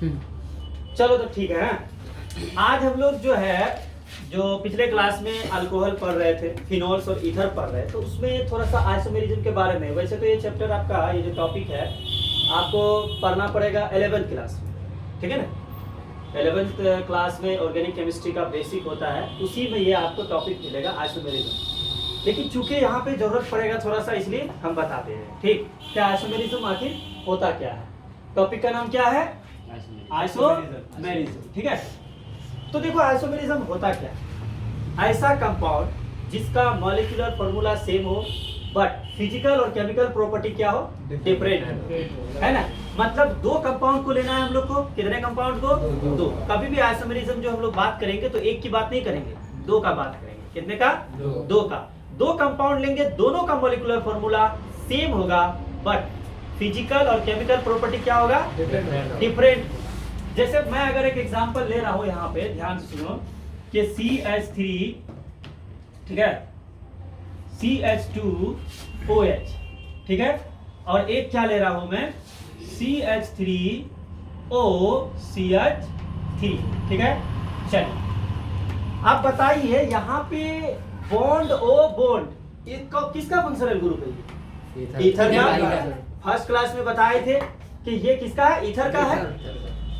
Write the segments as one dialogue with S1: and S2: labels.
S1: चलो तो ठीक है। आज हम लोग जो है, जो पिछले क्लास में अल्कोहल पढ़ रहे थे, फिनोल्स और ईथर पढ़ रहे, तो उसमें थोड़ा सा आइसोमेरिज्म के बारे में। वैसे तो ये चैप्टर आपका, ये जो टॉपिक है आपको पढ़ना पड़ेगा 11th क्लास में, ठीक है ना। 11th क्लास में ऑर्गेनिक केमिस्ट्री का बेसिक होता है, उसी में ये आपको टॉपिक मिलेगा आइसोमेरिज्म। लेकिन चूंकि यहाँ पे जरूरत पड़ेगा थोड़ा सा, इसलिए हम बताते हैं। ठीक, क्या आइसोमेरिज्म आखिर होता क्या है? टॉपिक का नाम क्या है? आइसोमेरिज्म। ठीक है, तो देखो आइसोमेरिज्म होता क्या है? ऐसा कंपाउंड जिसका मॉलिक्यूलर फॉर्मूला सेम हो बट फिजिकल और केमिकल प्रॉपर्टी क्या हो? डिफरेंट है ना। मतलब दो कंपाउंड को लेना है हम लोग को। कितने कंपाउंड को? दो। कभी भी आइसोमेरिज्म जो हम लोग बात करेंगे तो एक की बात नहीं करेंगे, दो का बात करेंगे। कितने का? दो का। दो कंपाउंड लेंगे, दोनों का मॉलिक्यूलर फॉर्मूला सेम होगा बट फिजिकल और केमिकल प्रॉपर्टी क्या होगा? डिफरेंट। जैसे मैं अगर एक एग्जांपल ले रहा हूं, यहाँ पे ध्यान से सुनो कि CH3, ठीक है, CH2OH, ठीक है, और एक क्या ले रहा हूं मैं? CH3OCH3, ठीक है। चलिए आप बताइए, यहाँ पे बॉन्ड ओ बॉन्ड, इसका किसका फंक्शनल ग्रुप है? ईथर का। फर्स्ट क्लास में बताए थे कि ये किसका है? ईथर का है।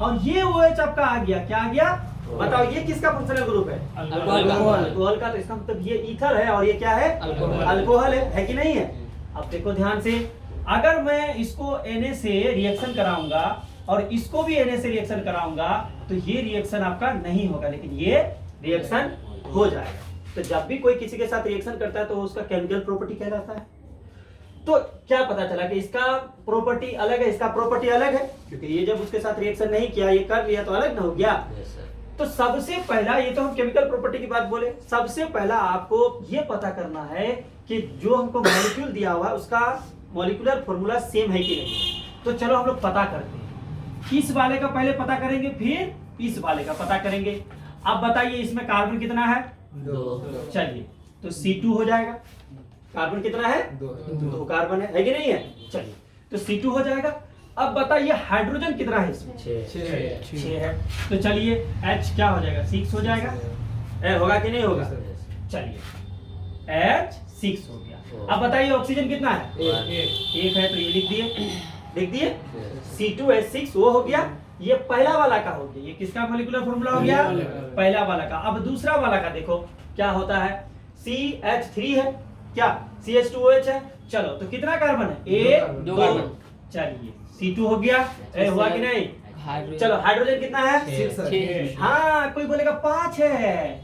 S1: और ये OH आपका आ गया, क्या आ गया? बताओ ये किसका फंक्शनल ग्रुप है? अल्कोहल का। तो इसका मतलब ये ईथर है और ये क्या है? अल्कोहल है कि नहीं है? अब देखो ध्यान से, अगर मैं इसको Na से रिएक्शन कराऊंगा और इसको भी Na से रिएक्शन कराऊंगा तो ये रिएक्शन आपका नहीं होगा, लेकिन ये रिएक्शन हो जाएगा। तो जब भी कोई किसी के साथ रिएक्शन करता है तो उसका केमिकल प्रॉपर्टी कहलाता है। तो क्या पता चला कि इसका प्रॉपर्टी अलग है, इसका प्रॉपर्टी अलग है, क्योंकि ये जब उसके साथ रिएक्शन नहीं किया, ये कर लिया तो अलग ना हो गया। तो सबसे पहला, ये तो हम केमिकल प्रॉपर्टी की बात बोले, सबसे पहला आपको ये पता करना है कि जो हमको मॉलिक्यूल दिया हुआ है उसका मॉलिक्यूलर फॉर्मूला सेम है कि नहीं। तो चलो हम लोग पता करते हैं। इस वाले का पहले पता करेंगे, फिर इस वाले का पता करेंगे। अब बताइए इसमें कार्बन कितना है? 2। चलिए तो C2 हो जाएगा। कार्बन कितना है? 2 कार्बन है कि नहीं है? चलिए तो C2 हो जाएगा। अब बताइए हाइड्रोजन कितना है इसमें? 6 है। तो चलिए H क्या हो जाएगा? 6 हो जाएगा। होगा कि नहीं होगा? चलिए H6 हो गया। अब बताइए ऑक्सीजन कितना है? 1 है। तो ये लिख दिए C2H6 वो हो गया। ये पहला वाला का हो गया। ये किसका मॉलिक्यूलर फॉर्मूला हो गया? पहला वाला का। अब दूसरा वाला का देखो क्या होता है? CH3 है, क्या CH2OH है। चलो तो कितना कार्बन है? 2। चलिए C2 हो गया। हुआ कि नहीं? चलो हाइड्रोजन कितना है? 6। हाँ, कोई बोलेगा 5 है।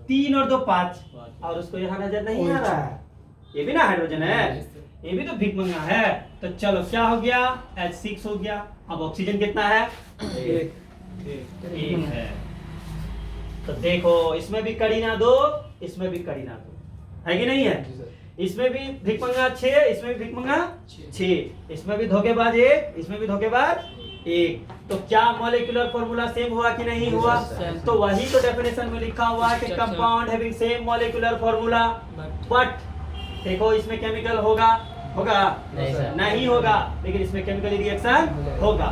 S1: 3 और 2 5, और उसको यहाँ नजर नहीं आ रहा है, ये भी ना हाइड्रोजन है, ये भी तो भिखमंगा है। तो चलो क्या हो गया? H6 हो गया। अब ऑक्सीजन कितना है? 1 है। तो देखो इसमें भी करीना 2, इसमें भी करीना 2, है कि नहीं है? इसमें भी भिखमंगा 6, इसमें भी भिखमंगा 6, इसमें भी धोखेबाज 1, इसमें भी धोखेबाज 1। तो क्या मॉलिक्यूलर फॉर्मूला सेम हुआ कि नहीं हुआ? तो वही तो डेफिनेशन में लिखा हुआ है कि compound having same molecular formula but देखो इसमें केमिकल होगा नहीं होगा, लेकिन इसमें केमिकल रिएक्शन होगा।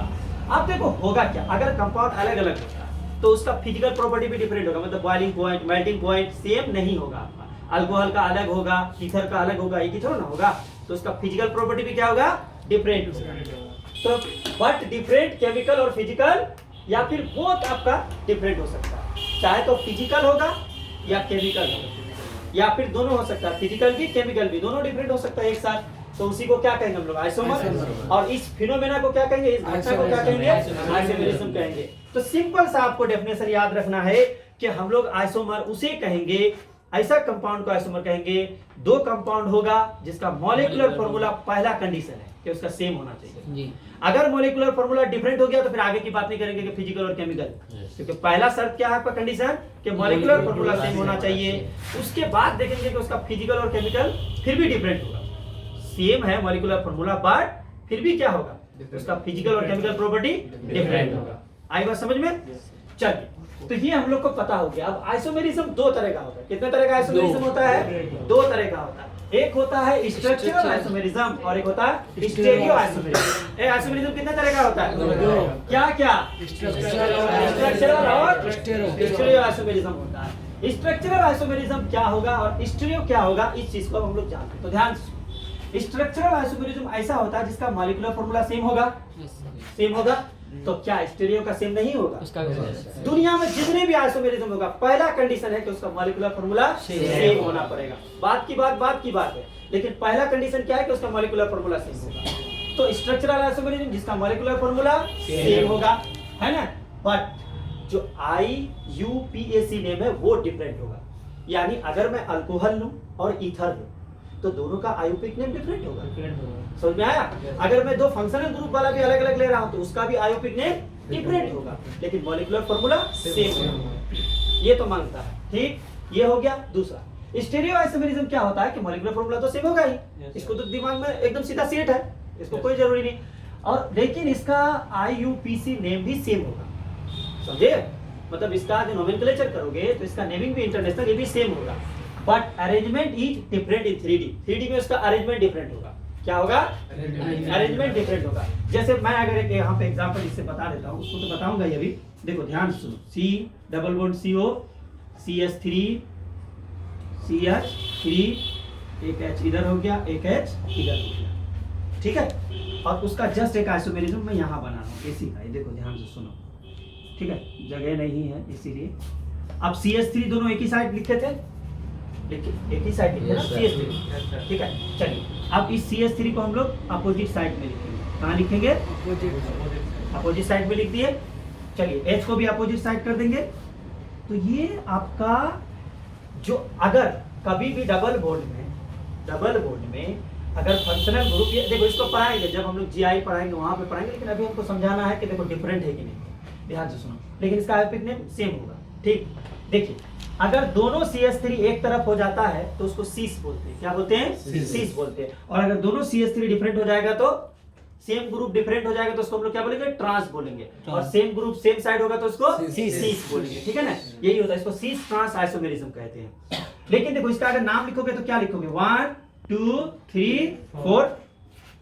S1: अब देखो होगा क्या, अगर कंपाउंड अलग अलग होगा तो उसका फिजिकल प्रॉपर्टी भी डिफरेंट होगा। मतलब boiling point, melting point same नहीं होगा आपका। अल्कोहल का अलग होगा, ईथर का अलग होगा, एक ही थोड़ा ना होगा। तो उसका फिजिकल प्रॉपर्टी भी क्या होगा? डिफरेंट होगा। तो बट डिफरेंट केमिकल और फिजिकल, या फिर बोथ आपका डिफरेंट हो सकता है। चाहे तो फिजिकल होगा या केमिकल होगा, या फिर दोनों हो सकता है, फिजिकल भी केमिकल भी, दोनों डिफरेंट हो सकता है एक साथ। तो उसी को क्या कहेंगे हम लोग? आइसोमर। और इस फिनोमेना को क्या कहेंगे? इस घटना को क्या कहेंगे? आइसोमेरिज्म कहेंगे। तो सिंपल सा आपको डेफिनेशन याद रखना है कि हम लोग आइसोमर उसे कहेंगे, ऐसा कंपाउंड को आइसोमर कहेंगे, दो कंपाउंड होगा जिसका मॉलिक्यूलर फॉर्मूला पहला कंडीशन है कि उसका सेम होना चाहिए। अगर मॉलिक्यूलर फॉर्मूला डिफरेंट हो गया तो फिर आगे की बात नहीं करेंगे कि फिजिकल और केमिकल, क्योंकि पहला शर्त क्या है आपका कंडीशन कि मॉलिक्यूलर फॉर्मूला सेम होना चाहिए। उसके बाद देखेंगे कि उसका फिजिकल और केमिकल फिर भी डिफरेंट होगा। सेम है मॉलिक्यूलर फॉर्मूला बट फिर भी क्या होगा? उसका फिजिकल और केमिकल प्रॉपर्टी डिफरेंट होगा। आई बात समझ में? चलिए तो ये हम लोग को पता हो गया। अब आइसोमेरिज्म दो तरह का होता है। कितने तरह का आइसोमेरिज्म होता है? दो तरह का होता है। एक होता है स्ट्रक्चरल आइसोमेरिज्म और एक होता है स्टीरियो आइसोमेरिज्म। ये आइसोमेरिज्म कितने तरह का होता है? क्या क्या? स्ट्रक्चरल और स्टीरियो आइसोमेरिज्म होता है। स्ट्रक्चरल आइसोमेरिज्म क्या होगा और स्टीरियो क्या होगा, इस चीज को हम लोग जानते हैं। तो ध्यान से, स्ट्रक्चरल आइसोमेरिज्म ऐसा होता है जिसका मॉलिक्यूलर फार्मूला सेम होगा, सेम होगा। तो क्या स्टीरियो का सेम नहीं होगा? दुनिया में जितने भी आइसोमेरिज्म होगा, पहला कंडीशन है कि उसका मॉलिक्यूलर फार्मूला सेम होना पड़ेगा। बात की बात है, लेकिन पहला कंडीशन क्या है कि उसका मॉलिक्यूलर फार्मूला सेम होगा। तो स्ट्रक्चरल आइसोमेरिज्म जिसका मॉलिक्यूलर फार्मूला सेम होगा, है ना, बट जो IUPAC नेम है वो डिफरेंट होगा। यानी अगर मैं अल्कोहल लूं और ईथर लूं तो दोनों का आईयूपीएक नेम डिफरेंट होगा। समझ में आया? अगर मैं दो फंक्शनल ग्रुप वाला भी अलग अलग ले रहा हूं तो उसका भी आईयूपीएक नेम डिफरेंट होगा, लेकिन मॉलिक्यूलर फार्मूला सेम होगा। ये तो मानता है, ठीक। ये हो गया। दूसरा, स्टीरियो आइसोमेरिज्म क्या होता है कि मॉलिक्यूलर फार्मूला तो सेम होगा ही, इसको तो दिमाग में एकदम सीधा सेट है, इसको कोई जरूरी नहीं, और लेकिन इसका IUPAC नेम भी सेम होगा। समझे? मतलब इसका जो नोमेनक्लेचर करोगे तो इसका नेमिंग भी इंटरनेशनल, ये भी सेम होगा, but arrangement is different in 3D। 3D में उसका अरेंजमेंट डिफरेंट होगा। क्या होगा? अरेंजमेंट डिफरेंट होगा। जैसे मैं अगर एक यहाँ पे एग्जांपल इससे बता देता हूँ, उसको तो बताऊंगा ये भी। देखो ध्यान से सुनो, C double bond CO CH3 CH3, एक H इधर हो गया, एक H इधर हो गया, ठीक है। और उसका जस्ट एक आइसोमेरिज्म मैं यहाँ बना रहा हूँ AC का। ये देखो ध्यान से सुनो, ठीक है, जगह नहीं है इसीलिए। अब CH3 दोनों एक ही साइड लिखे थे, एक ही साइड लिखे ना CH3, ठीक है। चलिए अब इस CH3 को हम लोग अपोजिट साइड में लिखेंगे। कहाँ लिखेंगे? अपोजिट साइड में लिख दिए। चलिए H को भी अपोजिट साइड कर देंगे। तो ये आपका जो, अगर कभी भी डबल बॉन्ड में अगर फंक्शनल ग्रुप, ये देखो इसको पढ़ाएंगे जब हम लोग GI पढ़ाएंगे वहां पे पढ़ाएंगे, लेकिन अभी हमको समझाना है कि देखो डिफरेंट है कि नहीं। ध्यान से सुनो, लेकिन इसका आईयूपीएक नेम सेम होगा, ठीक। देखिए अगर दोनों CH3 एक तरफ हो जाता है तो उसको सीस बोलते हैं। क्या बोलते हैं? सीस बोलते हैं। और अगर दोनों CH3 डिफरेंट हो जाएगा तो, सेम ग्रुप डिफरेंट हो जाएगा तो उसको हम लोग क्या बोलेंगे? ट्रांस बोलेंगे। और सेम ग्रुप सेम साइड होगा तो उसको सीस बोलेंगे, ठीक है ना। यही होता है, इसको सीस ट्रांस आइसोमेरिज्म कहते हैं। लेकिन देखो इसका अगर नाम लिखोगे तो क्या लिखोगे? 1 2 3 4,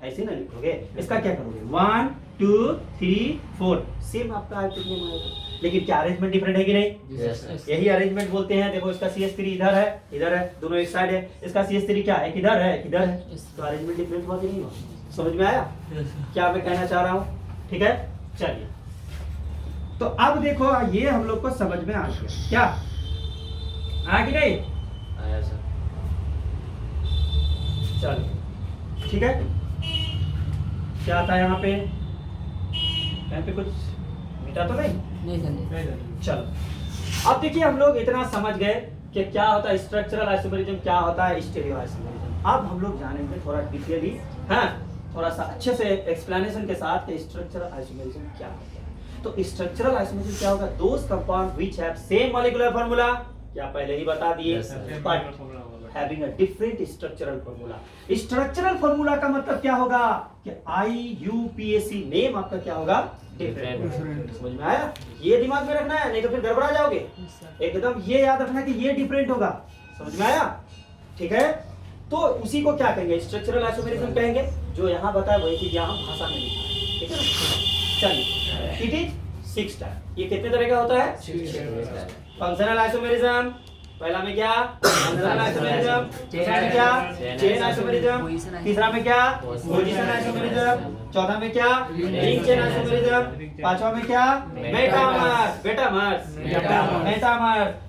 S1: ऐसे ना लिखोगे। इसका क्या करोगे? 1 2 3 4, सेम आपका आईयूपीएक नेम आएगा, लेकिन क्या अरेंजमेंट डिफरेंट है कि नहीं? यही अरेंजमेंट बोलते हैं। देखो इसका CH3 इधर है, दोनों एक साइड है। इसका CH3 क्या है? एक इधर है, एक इधर है, तो अरेंजमेंट डिफरेंट हुआ कि नहीं हुआ? समझ में आया क्या मैं कहना चाह रहा हूँ? ठीक है, चलिए। तो अब देखो ये हम लोग को समझ में आ गया, क्या आया कि नहीं
S2: आया सर?
S1: चलिए ठीक है। क्या आता है यहाँ पे कुछ मिटा तो नहीं सर? चलो अब देखिए, हम लोग इतना समझ गए कि क्या होता है स्ट्रक्चरल आइसोमेरिज्म, क्या होता है स्टीरियो आइसोमेरिज्म। अब हम लोग जानेंगे थोड़ा डिटेयली, हाँ, थोड़ा सा अच्छे से एक्सप्लेनेशन के साथ कि स्ट्रक्चरल आइसोमेरिज्म क्या होता है। तो स्ट्रक्चरल आइसोमेरिज्म क्या होगा? Those compound which have same molecular formula, क्या पहले ही बता दिए, but having a different structural formula। Structural formula का मतलब क्या होगा कि IUPAC नेम आपका क्या होगा? डिफरेंट। समझ में आया? ये दिमाग में रखना है, नहीं तो फिर गड़बड़ा जाओगे एकदम। ये याद रखना कि ये डिफरेंट होगा। समझ में आया? ठीक है, तो उसी को क्या कहेंगे? स्ट्रक्चरल आइसोमेरिज्म कहेंगे। जो यहाँ बताया वही चीज यहाँ भाषा में लिखा है, ठीक है ना। चलिए, इट इज 6 टाइप। ये कितने तरह का होता है? फंक्शनल आइसोमेरिज्म, पहला में क्या? फंक्शनल आइसोमेरिज्म, दूसरा में क्या? चेन आइसोमेरिज्म, तीसरा में क्या? पोजीशन आइसोमेरिज्म, चौथा में क्या? रिंग चेन आइसोमेरिज्म, पांचवा में क्या? मेटामर्स,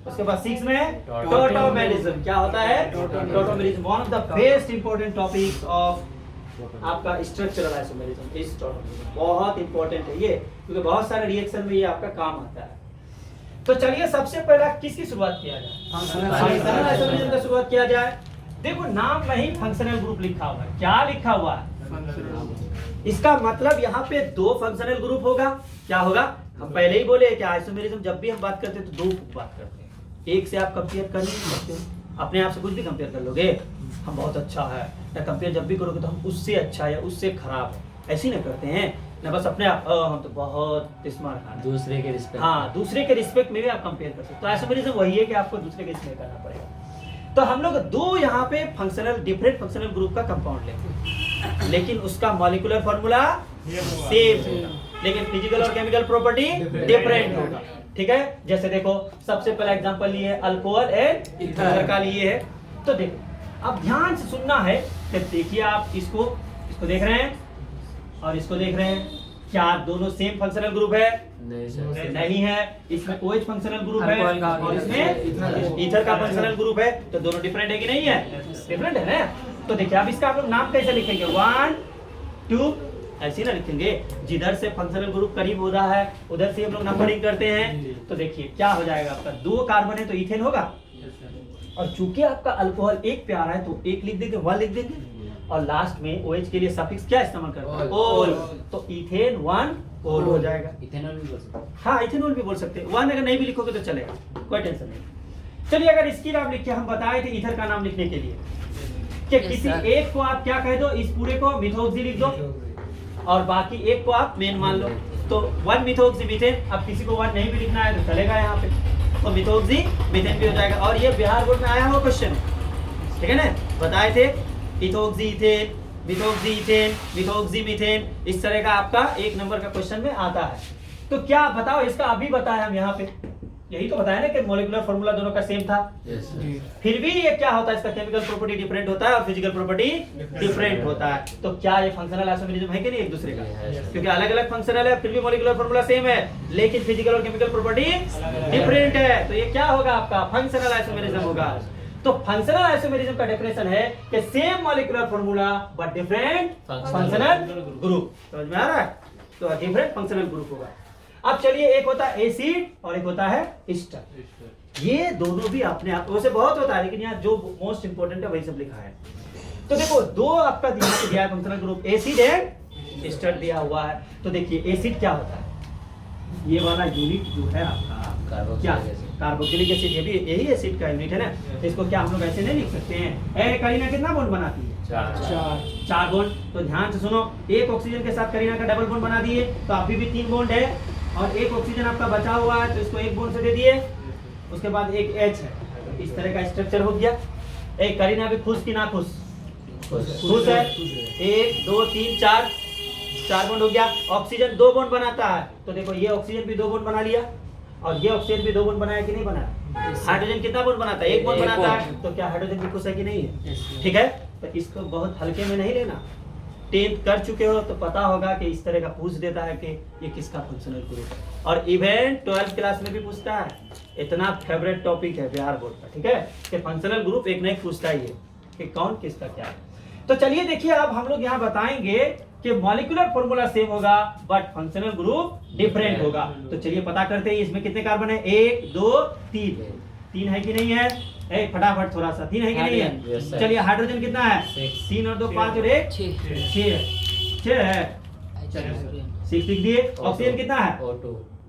S1: उसके बाद 6 में टोटोमेरिज्म। क्या होता है? Tautomerism, one of the best important topics of आपका स्ट्रक्चरल आइसोमेरिज्म इज टोटोमेरिज्म। बहुत इंपॉर्टेंट है ये, क्योंकि बहुत सारे रिएक्शन में ये आपका काम आता है। तो चलिए सबसे पहला किसकी शुरुआत किया जाए? फंक्शनल आइसोमेरिज्म का शुरुआत किया जाए। देखो नाम में ही फंक्शनल ग्रुप लिखा हुआ है। क्या लिखा हुआ है? इसका मतलब यहाँ पे 2 फंक्शनल ग्रुप होगा। क्या होगा? हम पहले ही बोले कि आइसोमेरिज्म जब भी हम बात करते हैं तो 2 बात करते हैं। एक से आप कंपेयर कर नहीं सकते, अपने आप से कुछ भी कंपेयर कर लोगे, हम बहुत अच्छा है, या कंपेयर जब भी करोगे तो हम उससे अच्छा या उससे खराब है, ऐसे ही ना करते हैं ना। बस अपने आप हम तो बहुत स्मार्ट हैं,
S2: दूसरे के रिस्पेक्ट,
S1: हाँ, दूसरे के रिस्पेक्ट में भी आप कंपेयर कर सकते हो। तो आइसोमेरिज्म वही है कि आपको दूसरे के रिस्पेक्ट करना पड़ेगा। तो हम लोग दो यहाँ पे फंक्शनल डिफरेंट फंक्शनल ग्रुप का कंपाउंड लेंगे, लेकिन उसका मॉलिक्यूलर फॉर्मूला सेम होगा, लेकिन फिजिकल और केमिकल प्रॉपर्टी डिफरेंट होगा। ठीक है, जैसे देखो सबसे पहला एग्जांपल लिए अल्कोहल एंड ईथर का लिए है। तो देखो अब ध्यान से सुनना है कि देखिए आप इसको देख रहे हैं और इसको देख रहे हैं, क्या दोनों सेम फंक्शनल ग्रुप है? नहीं है। इसमें OH फंक्शनल ग्रुप है और इसमें ईथर का फंक्शनल ग्रुप है, तो दोनों डिफरेंट है कि नहीं है? डिफरेंट है ना। तो देखिए अब इसका आप लोग नाम कैसे लिखेंगे? 1 2 ऐसे ना लिखेंगे, जिधर से फंक्शनल ग्रुप करीब होता है उधर से हम लोग नंबरिंग करते हैं। तो देखिए क्या हो जाएगा, आपका 2 कार्बन है तो इथेन होगा, और चूंकि आपका अल्कोहल एक पे आ रहा है तो 1 लिख देंगे, 1 लिख देंगे, और लास्ट में OH के लिए सफिक्स क्या इस्तेमाल करते हैं? ओल। तो इथेन 1 ओल हो जाएगा।
S2: इथेनॉल भी बोल सकते हैं।
S1: हाँ इथेनॉल भी बोल सकते हैं, 1 अगर नहीं भी लिखोगे तो चलेगा, कोई टेंशन नहीं। चलिए अगर इसकी नाम लिख के हम बताए थे ईथर का नाम लिखने के लिए कि किसी एक को आप क्या कह दो, इस पूरे को मिथोक्सी लिख दो और बाकी एक को आप मेन मान लो, तो 1 मिथोक्सी मीथेन। अब किसी को 1 नहीं भी लिखना है तो चलेगा यहाँ पे, तो मिथोक्सी मीथेन भी हो जाएगा। और ये बिहार बोर्ड में आया हुआ क्वेश्चन, ठीक है ना, बताए थे methoxy ethane, methoxy ethane, methoxy methane, इस तरह का आपका 1 नंबर का क्वेश्चन में आता है। तो क्या बताओ इसका अभी बताया हम यहाँ पे, यही तो बताया ना कि मॉलिक्यूलर फार्मूला दोनों का सेम था। फिर भी ये क्या होता है, इसका केमिकल प्रॉपर्टी डिफरेंट होता है और फिजिकल प्रॉपर्टी डिफरेंट होता है। तो क्या ये फंक्शनल आइसोमेरिज्म है कि नहीं एक दूसरे का? क्योंकि अलग अलग फंक्शनल है फिर भी मॉलिक्यूलर फार्मूला सेम है, लेकिन फिजिकल और केमिकल प्रॉपर्टी डिफरेंट है। तो ये क्या होगा आपका फंक्शनल आइसोमेरिज्म होगा। तो फंक्शनल आइसोमेरिज्म का डेफिनेशन है कि same molecular formula but different functional group. समझ में आ रहा है? तो डिफरेंट फंक्शनल ग्रुप होगा। अब चलिए, एक होता है एसिड और एक होता है एस्टर। ये दोनों भी अपने आप वैसे बहुत होता है, लेकिन यहाँ जो मोस्ट इंपोर्टेंट है वही सब लिखा है। तो देखो दो आपका दिया है functional group, acid and ester दिया हुआ है। तो देखिए एसिड क्या होता है, ये वाला यूनिट जो है आपका क्या, कार्बोक्सिलिक एसिड, ये भी यही एसिड का यूनिट है ना। तो इसको क्या हम लोग ऐसे नहीं लिख सकते हैं? ए करीना कितना बॉन्ड बनाती है? 4 बॉन्ड। तो ध्यान से सुनो, एक ऑक्सीजन के साथ करीना का डबल बॉन्ड बना दिए तो अभी भी 3 बॉन्ड है, और एक ऑक्सीजन आपका बचा हुआ है तो इसको 1 बॉन्ड से दे दिए, उसके बाद एक H है। तो इस तरह का स्ट्रक्चर हो गया। एक करीना भी खुश की ना खुश? खुश है। 1 2 3 4 बॉन्ड हो गया। ऑक्सीजन 2 बॉन्ड बनाता है, तो देखो ये ऑक्सीजन भी 2 बॉन्ड बना लिया और ये ऑक्सीजन भी 2 बॉन्ड बनाया कि नहीं बनाया? हाइड्रोजन कितना बॉन्ड बनाता है? 1 बॉन्ड बनाता है। तो क्या हाइड्रोजन भी खुश है कि नहीं है? ठीक है, तो इसको बहुत हल्के में नहीं लेना। 10th कर चुके हो तो पता होगा कि इस तरह का पूछ देता है कि ये किसका फंक्शनल ग्रुप है, और इवन 12th क्लास में भी पूछता है। इतना फेवरेट टॉपिक है बिहार बोर्ड का, ठीक है, कि फंक्शनल ग्रुप एक नहीं पूछता ही है कि कौन किसका क्या है। तो चलिए देखिए, अब हम लोग यहाँ बताएंगे कि मॉलिक्यूलर फॉर्मूला सेम होगा बट फंक्शनल ग्रुप डिफरेंट होगा। तो चलिए पता करते हैं इसमें कितने कार्बन है। 1 2 3 है कि नहीं है? फटाफट थोड़ा सा, 3 है कि नहीं है? चलिए हाइड्रोजन कितना है? 3 और 2 5 और 1 6 है। 6 लिख दिए। ऑक्सीजन कितना है?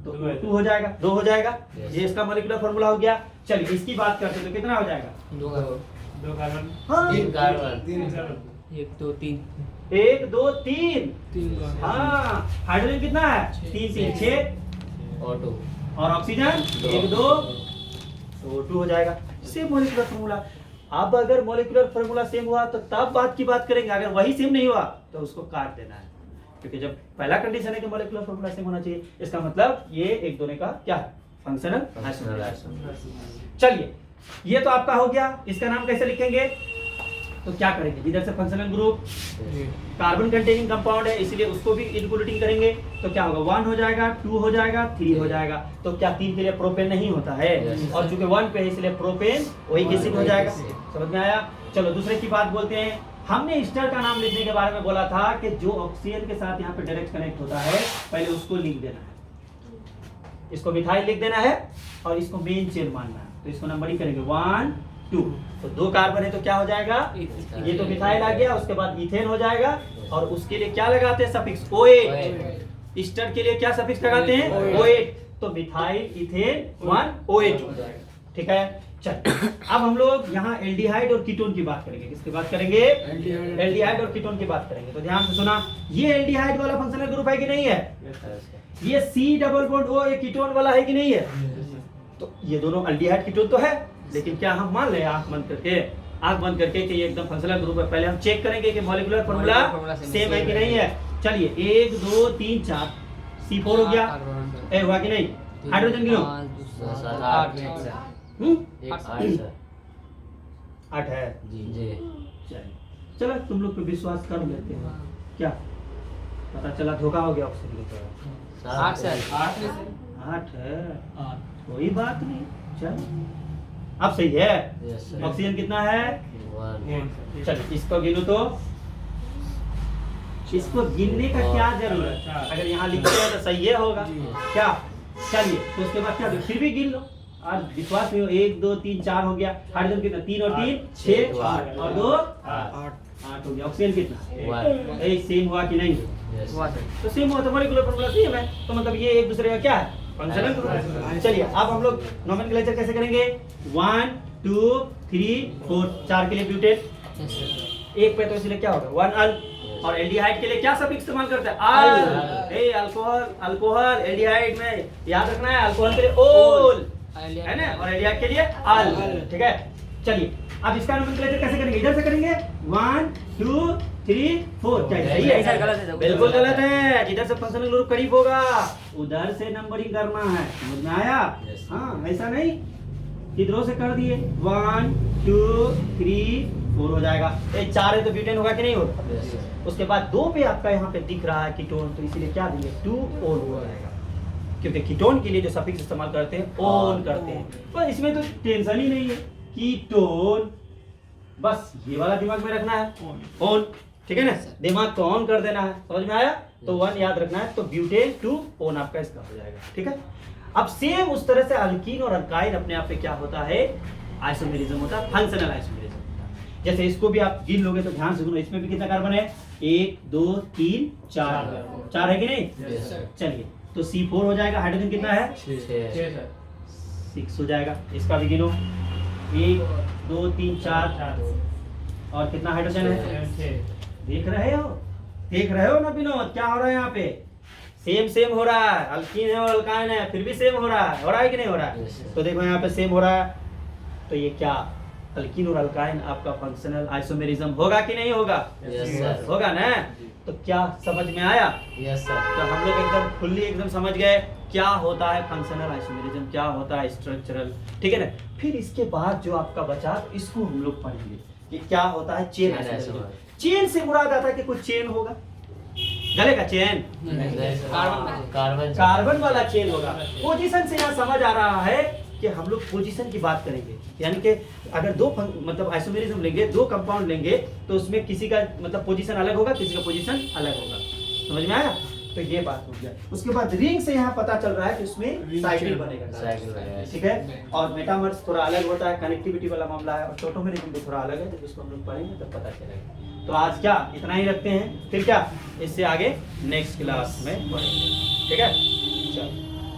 S1: 2 हो जाएगा, 2 हो जाएगा। ये इसका मॉलिक्यूलर फॉर्मूला हो गया। चलिए इसकी बात करते हैं तो कितना हो जाएगा?
S2: 2 कार्बन,
S1: हाँ
S2: 3 कार्बन,
S3: 1 2 3
S1: 1 2 3। हाँ हाइड्रोजन कितना है? 3 3 6 और ऑक्सीजन 1 2 तो 2 हो जाएगा। Same molecular formula. अब अगर मॉलिक्यूलर फार्मूला सेम हुआ तो तब बात की बात करेंगे, अगर वही सेम नहीं हुआ तो उसको काट देना है, क्योंकि जब पहला कंडीशन है कि मॉलिक्यूलर फार्मूला सेम होना चाहिए, इसका मतलब ये एक दोनों का क्या है? Functional isomerism. चलिए ये तो आपका हो गया। इसका नाम कैसे लिखेंगे? तो क्या करेंगे, जिधर से functional group carbon containing compound है इसलिए उसको भी इंक्लूडिंग करेंगे। तो क्या होगा? 1 हो जाएगा, 2 हो जाएगा, 3 हो जाएगा। तो क्या 3 के लिए प्रोपेन नहीं होता है? और चूंकि 1 पे है इसलिए प्रोपेन वही एसिड हो जाएगा। समझ में आया? चलो दूसरे की बात बोलते हैं। हमने एस्टर का नाम लिखने के बारे में बोला था कि जो ऑक्सीजन के साथ यहाँ पे डायरेक्ट कनेक्ट होता है पहले उसको लिख देना है, इसको मिथाइल लिख देना है और इसको मेन चेन मानना है। तो इसको नंबरिंग करेंगे 1 2। तो 2 कार्बन है तो क्या हो जाएगा? ये तो मिथाइल आ गया, उसके बाद इथेन हो जाएगा, और उसके लिए क्या लगाते हैं? Suffix OH। ईस्टर के लिए क्या सफिक्स लगाते हैं? OH। तो मिथाइल इथेन 1 OH हो जाएगा। ठीक है, चल अब हम लोग यहाँ एल्डिहाइड और कीटोन की बात करेंगे। किसकी बात करेंगे? एल्डिहाइड और कीटोन की बात करेंगे। तो ध्यान से सुना, ये एल्डिहाइड वाला फंक्शनल ग्रुप है कि नहीं है? ये C डबल बॉन्ड O ये कीटोन वाला है कि नहीं है? तो ये दोनों एल्डिहाइड कीटोन तो है, लेकिन क्या हम मान लें आंख बंद करके कि ये एकदम फंक्शनल ग्रुप है? पहले हम चेक करेंगे कि मॉलिक्यूलर फार्मूला सेम है कि नहीं है। चलिए 1 2 3 4 C4 हो गया, ए हुआ कि नहीं? हाइड्रोजन गिनो। 8 है
S4: जी।
S1: चलो तुम लोग पे विश्वास कर लेते हैं। क्या पता चला धोखा हो गया ऑक्सीजन का?
S3: 8 सर।
S1: 8 है, कोई बात नहीं। चलो अब सही है। ऑक्सीजन कितना है?
S4: 1।
S1: चलो इसको गिनो तो। इसको गिनने का क्या जरूरत है? अगर यहाँ लिख दिया तो सही है होगा क्या? चलिए तो उसके बाद क्या, फिर भी गिन लो। आज विश्वास नहीं हो, 1 2 3 4 हो गया। हाइड्रोजन कितना? 3 और 3 6 और 2 8 हो गया। ऑक्सीजन कितना? ए सेम हुआ कि नहीं?
S3: हुआ सर।
S1: तो सेम हुआ तो मॉलिक्यूलर फार्मूला सेम है, तो मतलब ये एक दूसरे का क्या है? फंक्शनल ग्रुप है। चलिए अब हम लोग नोमेनक्लेचर कैसे करेंगे? 1 2 3 4 4 के लिए ब्यूटेन, एक पे तो इसलिए क्या होगा? 1 अल। और एल्डिहाइड के लिए क्या सफिक्स इस्तेमाल करते हैं? अल। ए अल्कोहल एल्डिहाइड में याद रखना है, अल्कोहल के लिए ओल है ना, और एल्डिहाइड के लिए अल। ठीक है, चलिए अब इसका नोमेनक्लेचर कैसे करेंगे? इधर से करेंगे 1 2 3 4। क्या सही है?
S3: सर गलत है।
S1: बिल्कुल गलत है। जिधर से फंक्शनल ग्रुप करीब होगा उधर से नंबरिंग करना है, समझ में आया? हाँ ऐसा नहीं किधरों से कर दिए। 1 2 3 4 हो जाएगा। ये 4 है तो ब्यूटेन होगा कि नहीं होगा? उसके बाद 2 पे आपका यहाँ पे दिख रहा है कीटोन, तो इसीलिए क्या देंगे? 2 ओन हो जाएगा, क्योंकि कीटोन के लिए जो सफिक्स इस्तेमाल करते हैं ओन करते हैं। पर इसमें तो टेंशन ही नहीं है, कीटोन बस ये वाला दिमाग में रखना है ओन। ठीक है ना, दिमाग को ऑन कर देना है, समझ में आया? तो 1 याद रखना है, तो ब्यूटेन 2 ओन आपका इसका हो जाएगा। ठीक है, अब सेम उस तरह से अल्कीन और अल्काइन अपने आप पे क्या होता है? आइसोमेरिज्म होता है, फंक्शनल आइसोमेरिज्म होता है। जैसे इसको भी आप गिन लोगे तो ध्यान से सुनो, इसमें भी कितना कार्बन है? 1 2 3 4 है कि नहीं? चलिए तो C4 हो जाएगा। हाइड्रोजन कितना है? 6 हो जाएगा। इसका भी गिनो 1 2 3 4 और कितना हाइड्रोजन है? देख रहे हो ना विनोद, क्या हो रहा है यहाँ पे? सेम हो रहा है, अल्कीन है और अल्काइन है, फिर भी सेम हो रहा है कि नहीं हो रहा है? तो देखो यहाँ पे सेम हो रहा है, तो ये क्या अल्कीन और अल्काइन आपका फंक्शनल आइसोमेरिज्म होगा कि नहीं होगा? होगा ना? तो क्या समझ में आया?
S4: Yes sir.
S1: तो हम लोग एकदम फुल्ली एकदम समझ गए क्या होता है फंक्शनल आइसोमेरिज्म, क्या होता है स्ट्रक्चरल। ठीक है ना, फिर इसके बाद जो आपका बचा इसको हम लोग पढ़ेंगे कि क्या होता है चेन आइसोमेरिज्म। चेन से मुराद आता है कि कुछ चेन होगा, गले का चेन, कार्बन वाला चेन होगा। पोजीशन से यहाँ समझ आ रहा है कि हम लोग पोजीशन की बात करेंगे, यानी कि अगर दो मतलब आइसोमेरिज्म लेंगे, 2 कंपाउंड लेंगे तो उसमें किसी का मतलब पोजीशन अलग होगा, किसी का पोजीशन अलग होगा। समझ में आया? तो ये बात हो गया। उसके बाद रिंग से यहाँ पता चल रहा है कि उसमें साइकिल बनेगा। ठीक है, और मेटामर्स थोड़ा अलग होता है, कनेक्टिविटी वाला मामला है, और टोटोमेरिज्म भी थोड़ा अलग है, जब उसको हम लोग पढ़ेंगे तब पता चलेगा। तो आज क्या इतना ही रखते हैं, फिर क्या इससे आगे नेक्स्ट क्लास में पढ़ेंगे। ठीक है।